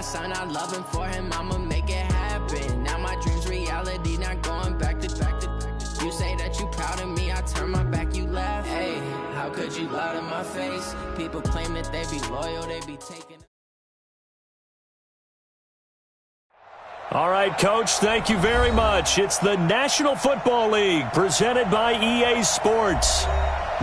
son, I love him for him, I'ma make it happen. Now my dream's reality, not going back to. You say that you proud of me, I turn my back, you laugh. Hey, how could you lie to my face? People claim that they be loyal, they be taking. All right, Coach, thank you very much. It's the National Football League presented by EA Sports.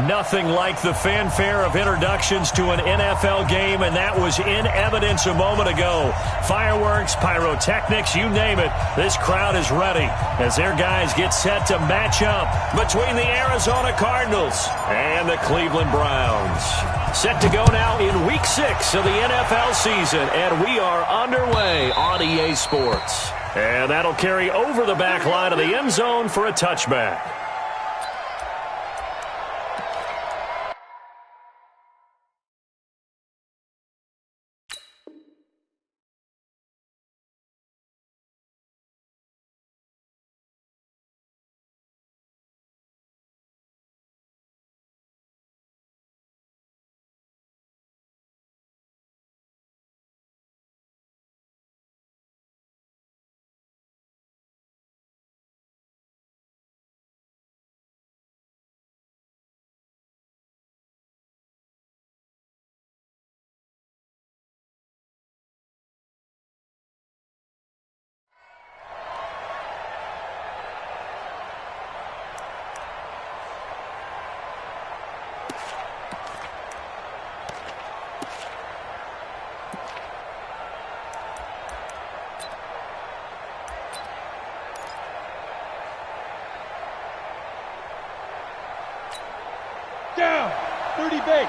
Nothing like the fanfare of introductions to an NFL game, and that was in evidence a moment ago. Fireworks, pyrotechnics, you name it. This crowd is ready as their guys get set to match up between the Arizona Cardinals and the Cleveland Browns. Set to go now in Week 6 of the NFL season, and we are underway on EA Sports. And that'll carry over the back line of the end zone for a touchback. Down, 30 base.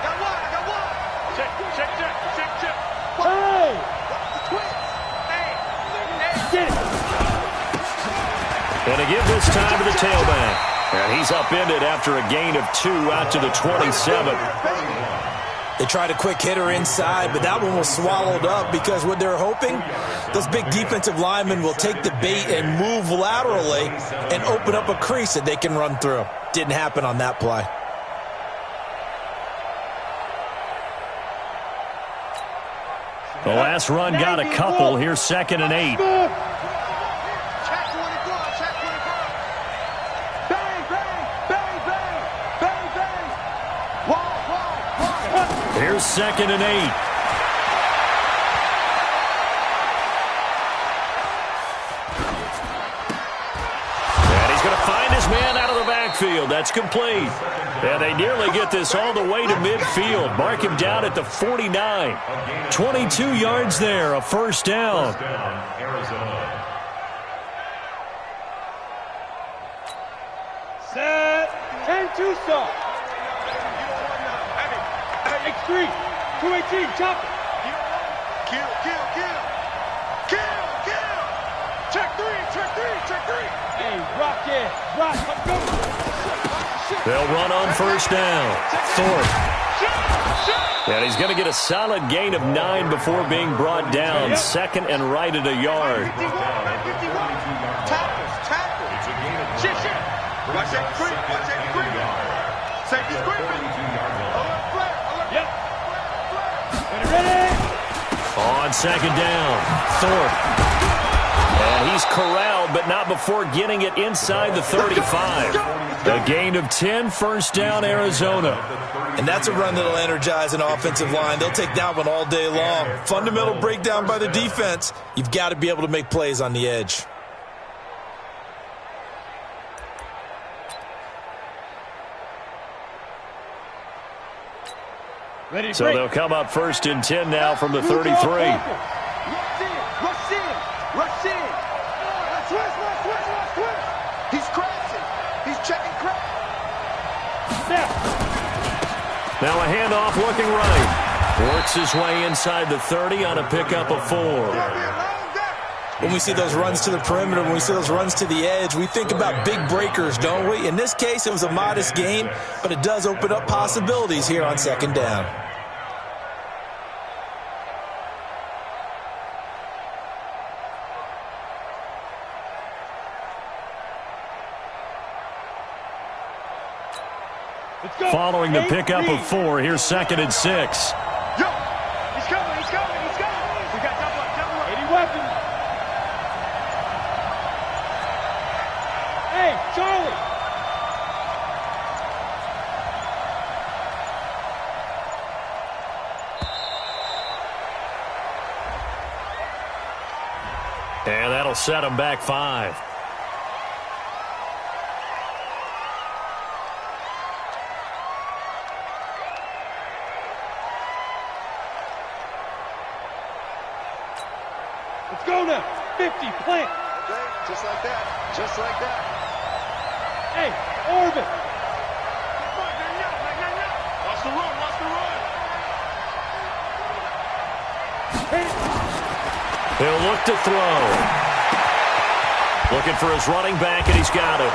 Got one. Check. Hey! The twins. Hey. Get it. And to give this time to the tailback. And he's upended after a gain of 2 out to the 27. They tried a quick hitter inside, but that one was swallowed up because what they're hoping, those big defensive linemen will take the bait and move laterally and open up a crease that they can run through. Didn't happen on that play. The last run got a couple. Here's 2nd and 8. Check 24. Check 24. Bang, bang, bang, bang, bang, bang. Wall. Here's 2nd and 8. And he's going to find his man out of the backfield. That's complete. And they nearly get this all the way to midfield. Mark him down at the 49. 22 yards there, a first down. Set. 10-2 stop. X3. 218. Chop it. Kill. Check 3. Hey, rock it. Rock. Let's go. They'll run on first down. Thorpe. And he's going to get a solid gain of 9 before being brought down. 2nd and right at a yard. Tackles. Shit. Watch that Safety screen. Yep. Ready. On 2nd down, Thorpe. And he's corralled, but not before getting it inside the 35. A gain of 10, first down, Arizona. And that's a run that'll energize an offensive line. They'll take that one all day long. Fundamental breakdown by the defense. You've got to be able to make plays on the edge. Ready. So they'll come up 1st and 10 now from the 33. Rush in. Twist. He's crashing. He's checking crash. Now a handoff looking right. Works his way inside the 30 on a pickup of 4. When we see those runs to the perimeter, when we see those runs to the edge, we think about big breakers, don't we? In this case, it was a modest gain, but it does open up possibilities here on 2nd down. Following the pickup of 4, here's 2nd and 6. Yo, he's coming. set them back 5. Let's go now. 50, plant. Okay, just like that. Just like that. Hey, orbit. Watch the run, watch the run. He'll look to throw. Looking for his running back, and he's got it.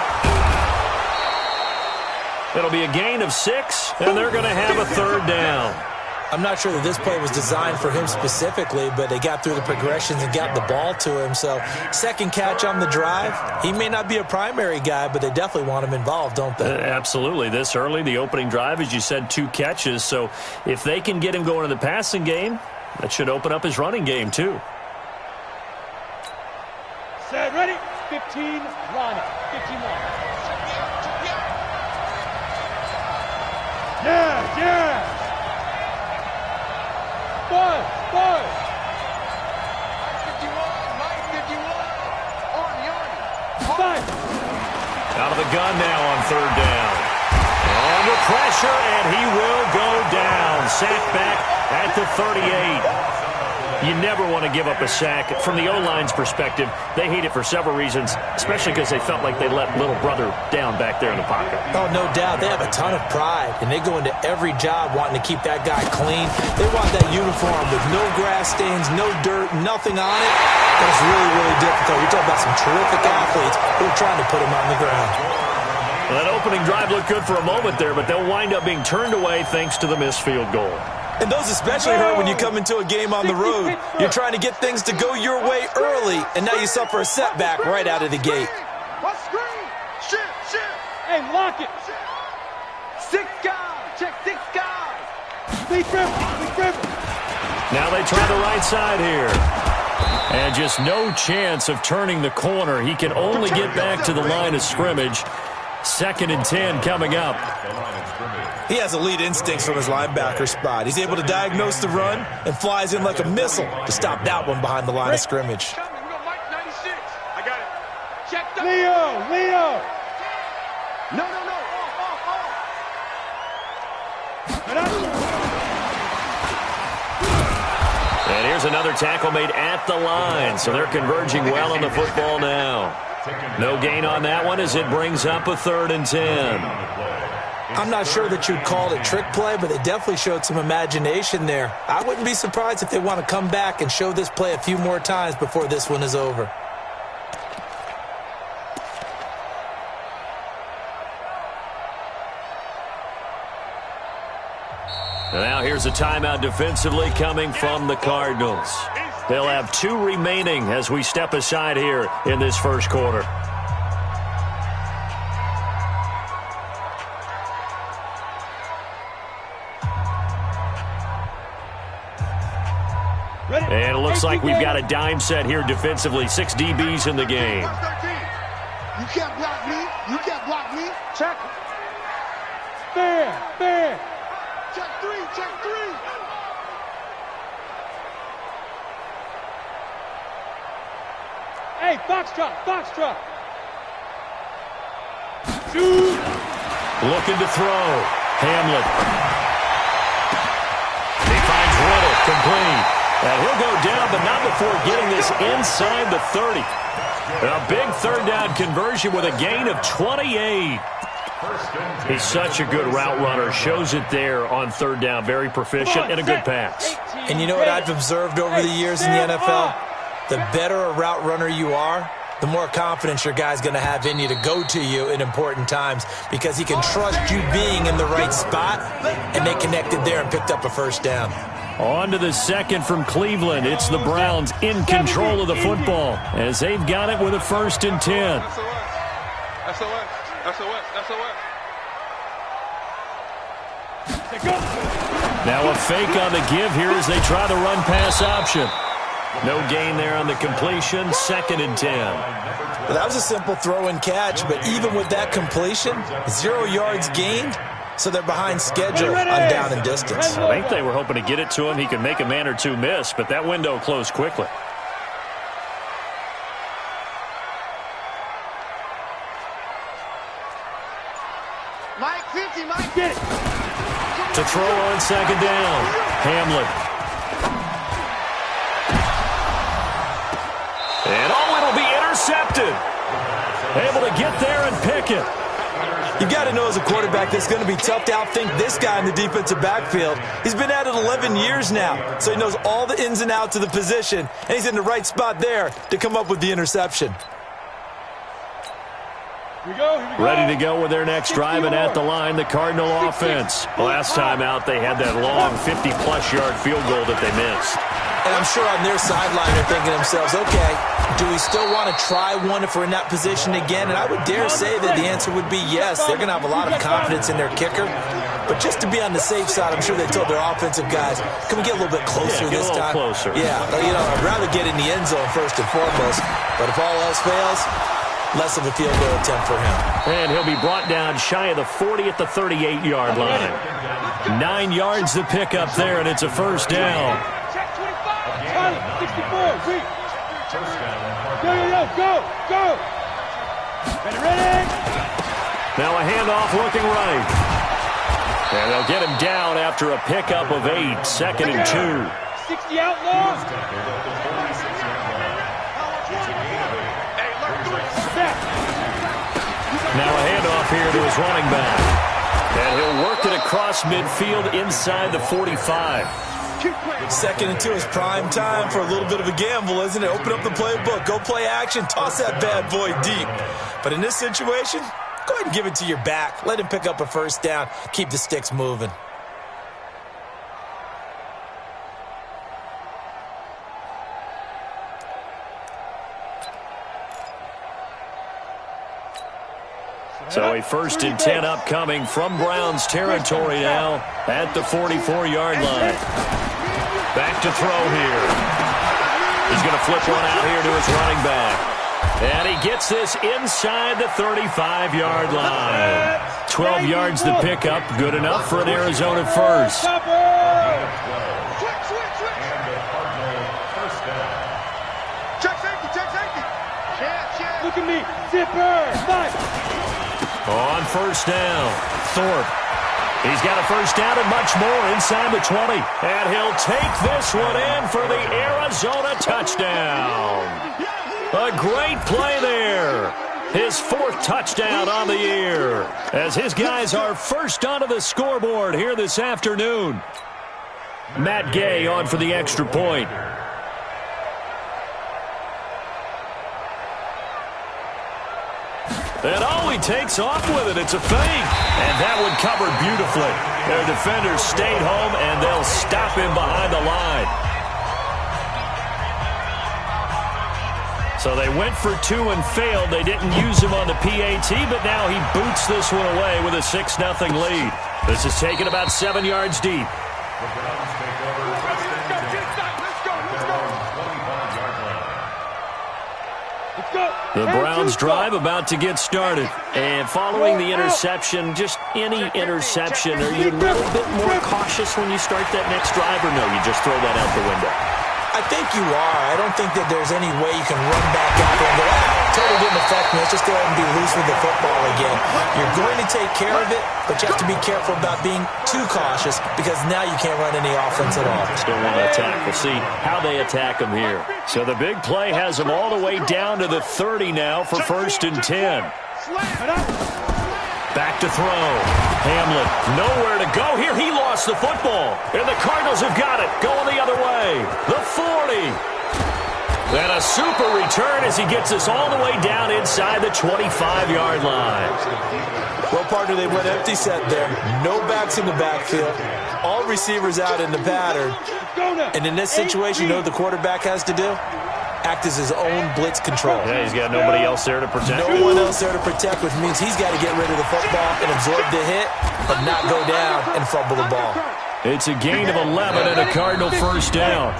It'll be a gain of 6, and they're going to have a 3rd down. I'm not sure that this play was designed for him specifically, but they got through the progressions and got the ball to him. So, second catch on the drive. He may not be a primary guy, but they definitely want him involved, don't they? Absolutely. This early, the opening drive, as you said, 2 catches. So, if they can get him going in the passing game, that should open up his running game, too. Set, ready. 15, line up. 15 line up. Yeah. Five. 5. Out of the gun now on 3rd down. Under pressure, and he will go down. Sacked back at the 38. You never want to give up a sack. From the O-line's perspective, they hate it for several reasons, especially because they felt like they let little brother down back there in the pocket. Oh, no doubt. They have a ton of pride, and they go into every job wanting to keep that guy clean. They want that uniform with no grass stains, no dirt, nothing on it. That's really, really difficult. You're talking about some terrific athletes who are trying to put him on the ground. Well, that opening drive looked good for a moment there, but they'll wind up being turned away thanks to the missed field goal. And those especially hurt when you come into a game on the road. You're trying to get things to go your way early, and now you suffer a setback right out of the gate. What screen? Shift. Hey, lock it. 6 guys. Check 6 guys. Lead grip. Now they try the right side here. And just no chance of turning the corner. He can only get back to the line of scrimmage. 2nd and 10 coming up. He has elite instincts from his linebacker spot. He's able to diagnose the run and flies in like a missile to stop that one behind the line of scrimmage. We go Mike 96. I got it. Check the Leo. No. And here's another tackle made at the line. So they're converging well on the football now. No gain on that one as it brings up a 3rd and 10. I'm not sure that you'd call it trick play, but they definitely showed some imagination there. I wouldn't be surprised if they want to come back and show this play a few more times before this one is over. Now here's a timeout defensively coming from the Cardinals. They'll have 2 remaining as we step aside here in this first quarter. And it looks like we've got a dime set here defensively. 6 DBs in the game. You can't block me. Check. Fair. Check 3. Hey, foxtrot. Shoot. Looking to throw. Hamlet. He finds Riddle, complete. And he'll go down, but not before getting this inside the 30. A big 3rd down conversion with a gain of 28. He's such a good route runner. Shows it there on 3rd down. Very proficient and a good pass. And you know what I've observed over the years in the NFL? The better a route runner you are, the more confidence your guy's going to have in you to go to you in important times because he can trust you being in the right spot, and they connected there and picked up a 1st down. On to the 2nd from Cleveland. It's the Browns in control of the football as they've got it with a 1st and 10. Now a fake on the give here as they try the run-pass option. No gain there on the completion. 2nd and 10. Well, that was a simple throw and catch, but even with that completion, 0 yards gained, so they're behind schedule on down and distance. I think they were hoping to get it to him. He could make a man or 2 miss, but that window closed quickly. Mike, 50, Mike. Get it. To throw on second down. Hamlin. And it'll be intercepted. Able to get there and pick it. You got to know as a quarterback that's going to be tough to outthink this guy in the defensive backfield. He's been at it 11 years now, so he knows all the ins and outs of the position, and he's in the right spot there to come up with the interception. Here we go. Ready to go with their next drive, and at the line, the Cardinal offense. Last time out, they had that long 50-plus yard field goal that they missed. And I'm sure on their sideline they're thinking to themselves, okay, do we still want to try one if we're in that position again? And I would dare say that the answer would be yes. They're going to have a lot of confidence in their kicker. But just to be on the safe side, I'm sure they told their offensive guys, can we get a little bit closer this time? Closer. Yeah, I'd rather get in the end zone first and foremost. But if all else fails, less of a field goal attempt for him. And he'll be brought down shy of the 40 at the 38-yard line. 9 yards to pick up there, and it's a first down. 64, reach. Go. Ready. Now a handoff looking right. And they'll get him down after a pickup of 8, 2nd and 2. 60 outlaws. Now a handoff here to his running back. And he'll work it across midfield inside the 45. 2nd and 2 is prime time for a little bit of a gamble, isn't it? Open up the playbook, go play action, toss that bad boy deep. But in this situation, go ahead and give it to your back. Let him pick up a first down. Keep the sticks moving. So a 1st and 10 upcoming from Browns territory now at the 44-yard line. Back to throw here. He's going to flip one out here to his running back. And he gets this inside the 35-yard line. 12 yards to pick up. Good enough for an Arizona first. Check safety. Look at me. Zipper. Nice. On first down, Thorpe. He's got a first down and much more inside the 20. And he'll take this one in for the Arizona touchdown. A great play there. His 4th touchdown on the year. As his guys are first onto the scoreboard here this afternoon. Matt Gay on for the extra point. And he takes off with it. It's a fake. And that one covered beautifully. Their defenders stayed home, and they'll stop him behind the line. So they went for 2 and failed. They didn't use him on the PAT, but now he boots this one away with a 6-0 lead. This is taken about 7 yards deep. The Browns drive about to get started. And following the interception, just any interception, are you a little bit more cautious when you start that next drive, or no, you just throw that out the window? I think you are. I don't think that there's any way you can run back out there and go, totally didn't affect me. Let's just go ahead and be loose with the football again. You're going to take care of it, but you have to be careful about being too cautious because now you can't run any offense at all. Still want to attack. We'll see how they attack them here. So the big play has them all the way down to the 30 now for 1st and 10. Back to throw. Hamlin, nowhere to go here. He lost the football. And the Cardinals have got it. Going the other way. The 40. And a super return as he gets us all the way down inside the 25-yard line. Well, partner, they went empty set there. No backs in the backfield. All receivers out in the pattern. And in this situation, you know what the quarterback has to do? Act as his own blitz control. Yeah, he's got nobody else there to protect. No one else there to protect, which means he's got to get rid of the football and absorb the hit, but not go down and fumble the ball. It's a gain of 11 and a Cardinal first down.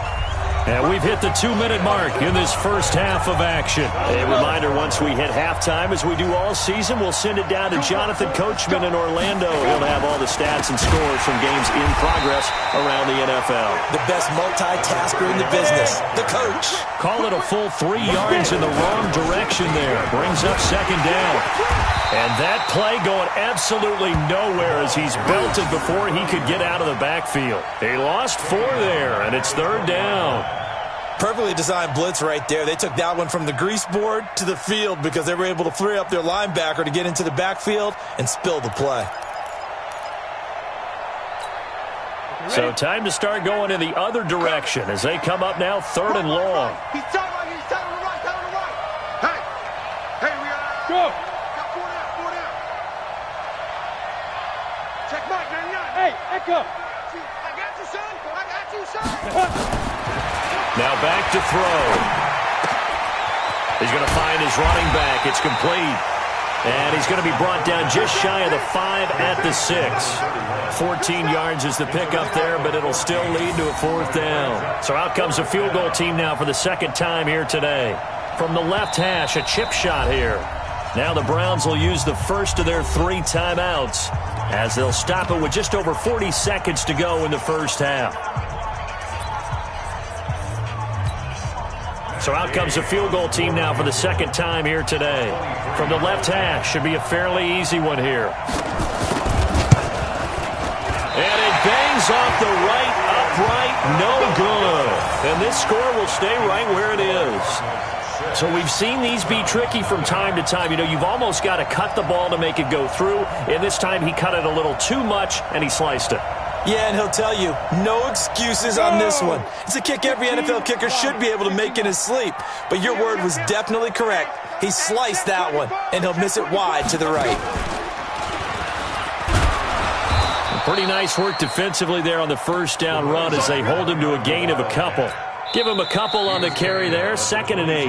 And we've hit the 2-minute mark in this first half of action. A reminder, once we hit halftime, as we do all season, we'll send it down to Jonathan Coachman in Orlando. He'll have all the stats and scores from games in progress around the NFL. The best multitasker in the business, the coach. Call it a full 3 yards in the wrong direction there. Brings up second down. And that play going absolutely nowhere as he's belted before he could get out of the backfield. They lost 4 there, and it's third down. Perfectly designed blitz right there. They took that one from the grease board to the field because they were able to free up their linebacker to get into the backfield and spill the play. So time to start going in the other direction as they come up now third and long. He's tight right here. He's tight on the right. Tight on the right. Hey, we are. Go. Got 4 down. Check Mike, 99. Hey, Echo. I got you, son. I got you, son. Now back to throw. He's going to find his running back. It's complete. And he's going to be brought down just shy of the 5 at the 6. 14 yards is the pickup there, but it'll still lead to a 4th down. So out comes a field goal team now for the second time here today. From the left hash, a chip shot here. Now the Browns will use the first of their 3 timeouts as they'll stop it with just over 40 seconds to go in the first half. So out comes a field goal team now for the second time here today. From the left hash, should be a fairly easy one here. And it bangs off the right upright, no good. And this score will stay right where it is. So we've seen these be tricky from time to time. You know, you've almost got to cut the ball to make it go through. And this time he cut it a little too much, and he sliced it. Yeah, and he'll tell you, no excuses on this one. It's a kick every NFL kicker should be able to make in his sleep. But your word was definitely correct. He sliced that one, and he'll miss it wide to the right. Pretty nice work defensively there on the first down run as they hold him to a gain of a couple. Give him a couple on the carry there, 2nd and 8.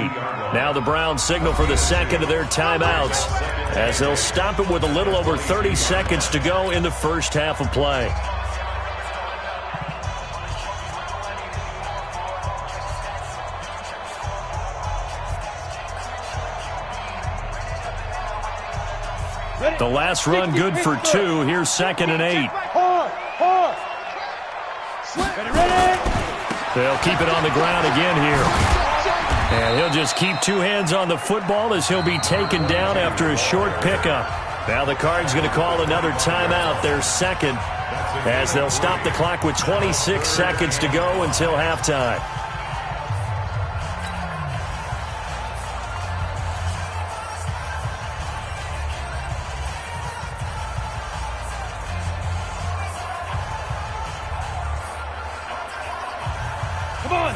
Now the Browns signal for the second of their timeouts as they'll stop it with a little over 30 seconds to go in the first half of play. The last run good for 2. Here's 2nd and 8. Hard. Ready. They'll keep it on the ground again here. And he'll just keep 2 hands on the football as he'll be taken down after a short pickup. Now the Cards going to call another timeout, their second, as they'll stop the clock with 26 seconds to go until halftime.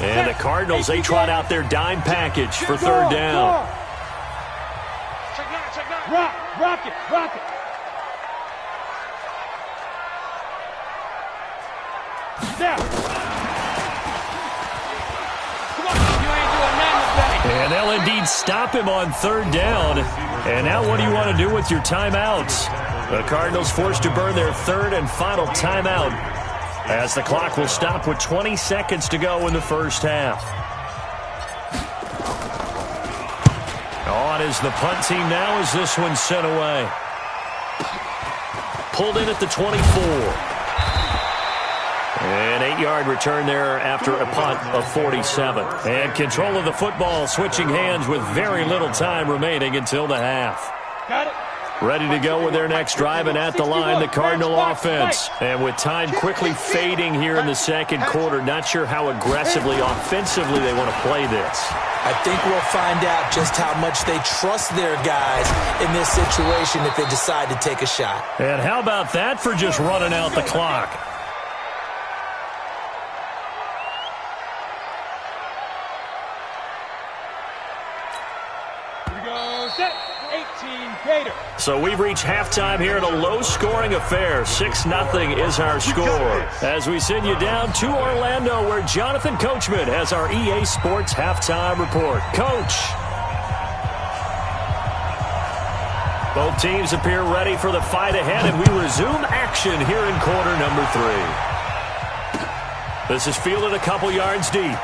And the Cardinals, they trot out their dime package for third down. Rock it. Now. Come on, you ain't doing nothing today. And they'll indeed stop him on third down. And now what do you want to do with your timeouts? The Cardinals forced to burn their third and final timeout, as the clock will stop with 20 seconds to go in the first half. On is the punt team now as this one's sent away. Pulled in at the 24. An 8-yard return there after a punt of 47. And control of the football switching hands with very little time remaining until the half. Got it. Ready to go with their next drive, and at the line, the Cardinal offense. And with time quickly fading here in the second quarter, not sure how aggressively, offensively they want to play this. I think we'll find out just how much they trust their guys in this situation if they decide to take a shot. And how about that for just running out the clock? Here we go, set. 18 Gator. So we've reached halftime here in a low-scoring affair. 6-0 is our score. As we send you down to Orlando, where Jonathan Coachman has our EA Sports halftime report. Coach. Both teams appear ready for the fight ahead, and we resume action here in quarter number 3. This is fielded a couple yards deep.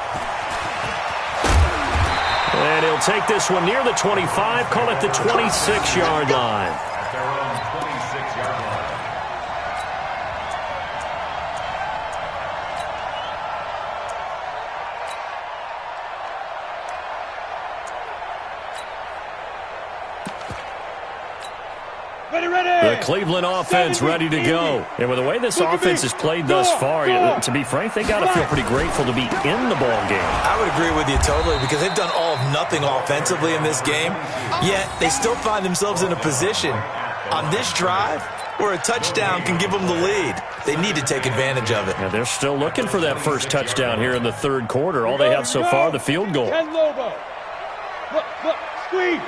And he'll take this one near the 25, call it the 26-yard line. At their own 26-yard line. The Cleveland offense ready to go. And with the way this offense has played thus far, to be frank, they got to feel pretty grateful to be in the ball game. I would agree with you totally because they've done all of nothing offensively in this game, yet they still find themselves in a position on this drive where a touchdown can give them the lead. They need to take advantage of it. And they're still looking for that first touchdown here in the third quarter. All they have so far, the field goal. Ken Lobo. Look, squeeze.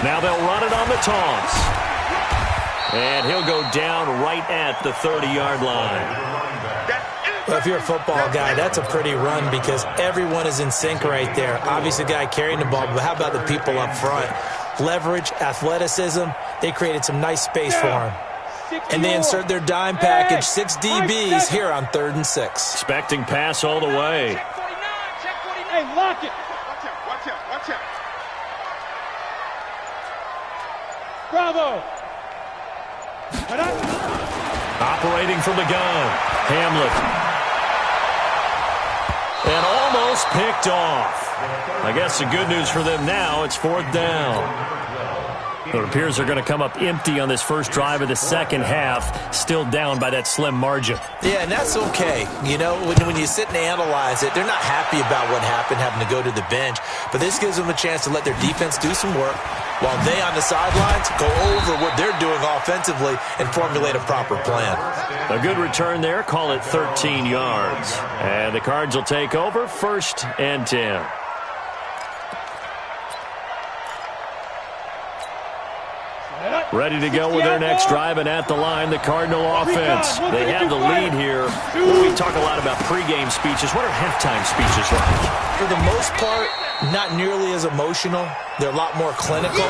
Now they'll run it on the toss. And he'll go down right at the 30-yard line. Well, if you're a football guy, that's a pretty run because everyone is in sync right there. Obviously, the guy carrying the ball, but how about the people up front? Leverage, athleticism, they created some nice space for him. And they insert their dime package, 6 DBs here on 3rd and 6. Expecting pass all the way. Hey, lock it. Watch out. Bravo. Operating from the gun. Hamlet. And almost picked off. I guess the good news for them now, it's 4th down. It appears they're going to come up empty on this first drive of the second half, still down by that slim margin. Yeah, and that's okay. You know, when you sit and analyze it, they're not happy about what happened, having to go to the bench. But this gives them a chance to let their defense do some work while they on the sidelines go over what they're doing offensively and formulate a proper plan. A good return there. Call it 13 yards. And the Cards will take over 1st and 10. Ready to go with their next drive, and at the line, the Cardinal offense. They have the lead here. We talk a lot about pregame speeches. What are halftime speeches like? For the most part, not nearly as emotional. They're a lot more clinical.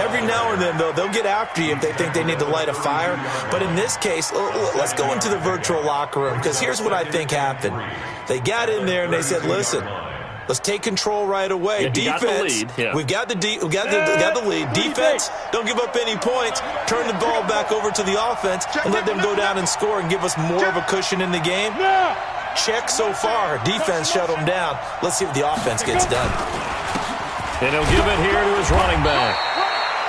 Every now and then, though, they'll get after you if they think they need to light a fire. But in this case, let's go into the virtual locker room, because here's what I think happened. They got in there and they said, listen, let's take control right away. Yeah, defense, we've got the lead. Defense, don't give up any points. Turn the ball back over to the offense and let them go down and score and give us more of a cushion in the game. Check so far. Defense shut them down. Let's see if the offense gets done. And he'll give it here to his running back.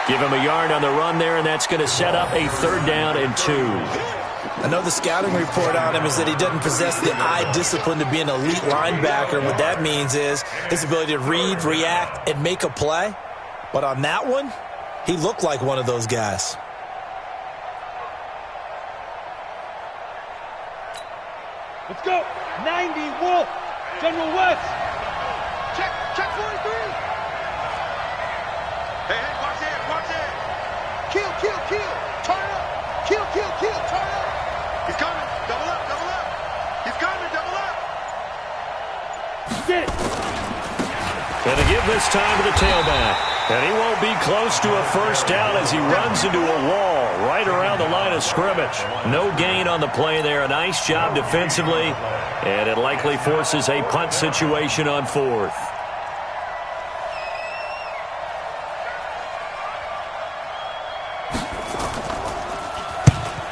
Give him a yard on the run there, and that's going to set up a 3rd down and 2. I know the scouting report on him is that he doesn't possess the eye discipline to be an elite linebacker. What that means is his ability to read, react, and make a play. But on that one, he looked like one of those guys. Let's go. 90, Wolf. General West. Check 43. Hey, watch it. Kill. Turn up. Kill, turn up. He's coming. Double up. He's coming. Double up. Get it. And to give this time to the tailback. And he won't be close to a first down as he runs into a wall right around the line of scrimmage. No gain on the play there. A nice job defensively. And it likely forces a punt situation on 4th.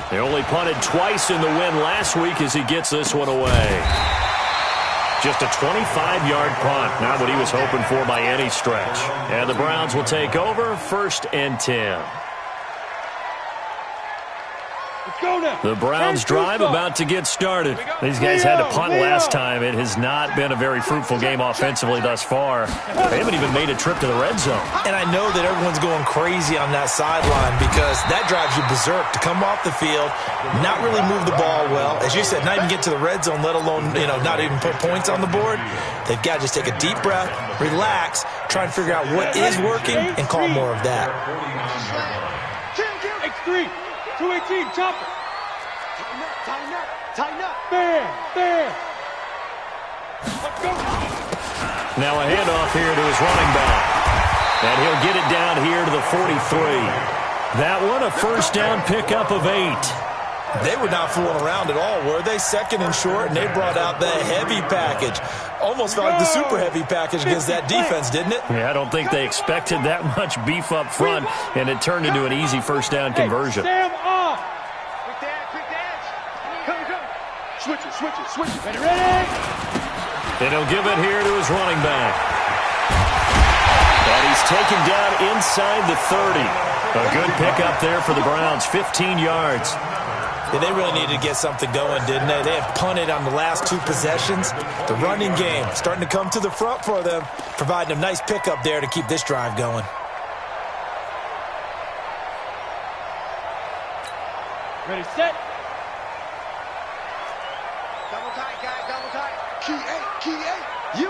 They only punted twice in the win last week as he gets this one away. Just a 25-yard punt, not what he was hoping for by any stretch. And the Browns will take over 1st and 10. The Browns drive about to get started. These guys had to punt last time. It has not been a very fruitful game offensively thus far. They haven't even made a trip to the red zone. And I know that everyone's going crazy on that sideline because that drives you berserk to come off the field, not really move the ball well. As you said, not even get to the red zone, let alone, not even put points on the board. They've got to just take a deep breath, relax, try and figure out what is working, and call more of that. X3. 218, chopper. Tighten up. Bam. Let's go. Now a handoff here to his running back. And he'll get it down here to the 43. That one, a first down pickup of 8. They were not fooling around at all, were they? Second and short, and they brought out the heavy package. Almost felt like the super heavy package against that defense, didn't it? Yeah, I don't think they expected that much beef up front, and it turned into an easy first down conversion. Hey, Sam off. Quick dance. Come. Switch it. Ready. And he'll give it here to his running back. And he's taken down inside the 30. A good pickup there for the Browns, 15 yards. Yeah, they really needed to get something going, didn't they? They had punted on the last 2 possessions. The running game starting to come to the front for them, providing a nice pickup there to keep this drive going. Ready, set. Double tight, guys, double tight. Key eight. You.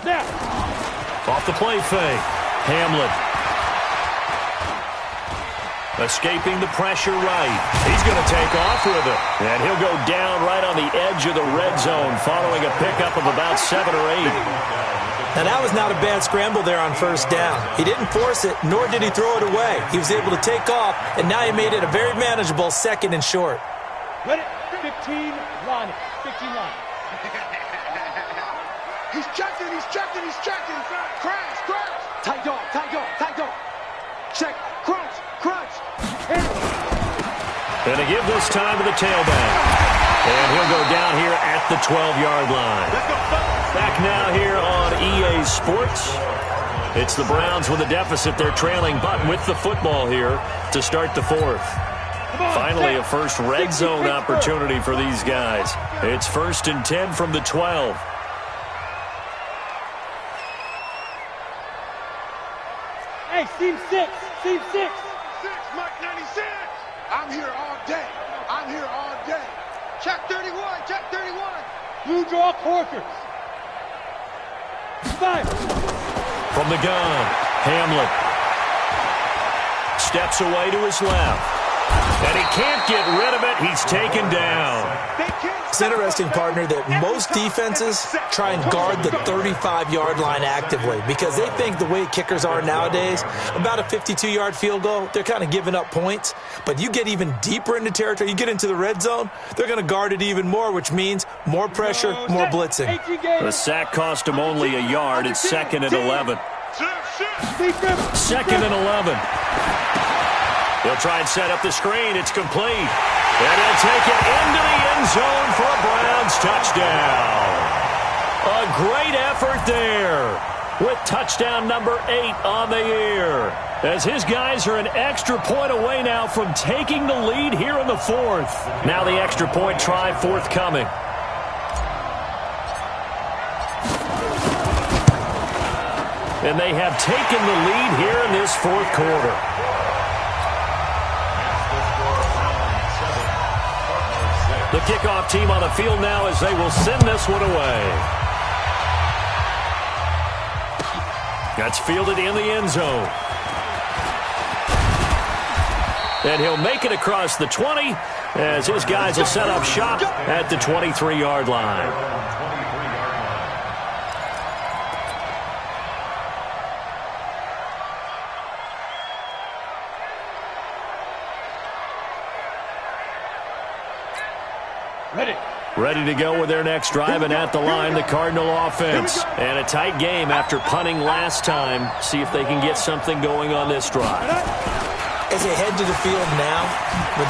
Snap. Off the play fake. Hamlet. Escaping the pressure right. He's going to take off with it. And he'll go down right on the edge of the red zone following a pickup of about 7 or 8. Now, that was not a bad scramble there on first down. He didn't force it, nor did he throw it away. He was able to take off, and now he made it a very manageable second and short. Ready, 15 line. 15 line. He's checking. Crash. Tight dog. Check, crunch. And they give this time to the tailback. And he'll go down here at the 12-yard line. Back now here on EA Sports. It's the Browns with a deficit. They're trailing, but with the football here to start the 4th. Finally, a first red zone opportunity for these guys. It's 1st and 10 from the 12. Hey, seam 6. Mark 96. I'm here all day. Check 31. Blue draw Corkers. 5. From the gun, Hamlet steps away to his left. And he can't get rid of it. He's taken down. It's interesting, partner, that most defenses try and guard the 35-yard line actively because they think the way kickers are nowadays, about a 52-yard field goal, they're kind of giving up points. But you get even deeper into territory, you get into the red zone, they're going to guard it even more, which means more pressure, more blitzing. The sack cost him only a yard. It's 2nd and 11. 2nd and 11. He'll try and set up the screen. It's complete. And he'll take it into the end zone for a Browns touchdown. A great effort there with touchdown number 8 on the year. As his guys are an extra point away now from taking the lead here in the 4th. Now the extra point try forthcoming. And they have taken the lead here in this 4th quarter. The kickoff team on the field now as they will send this one away. That's fielded in the end zone. And he'll make it across the 20 as his guys will set up shop at the 23-yard line. Ready to go with their next drive, and at the line, the Cardinal offense. And a tight game after punting last time. See if they can get something going on this drive. As they head to the field now, with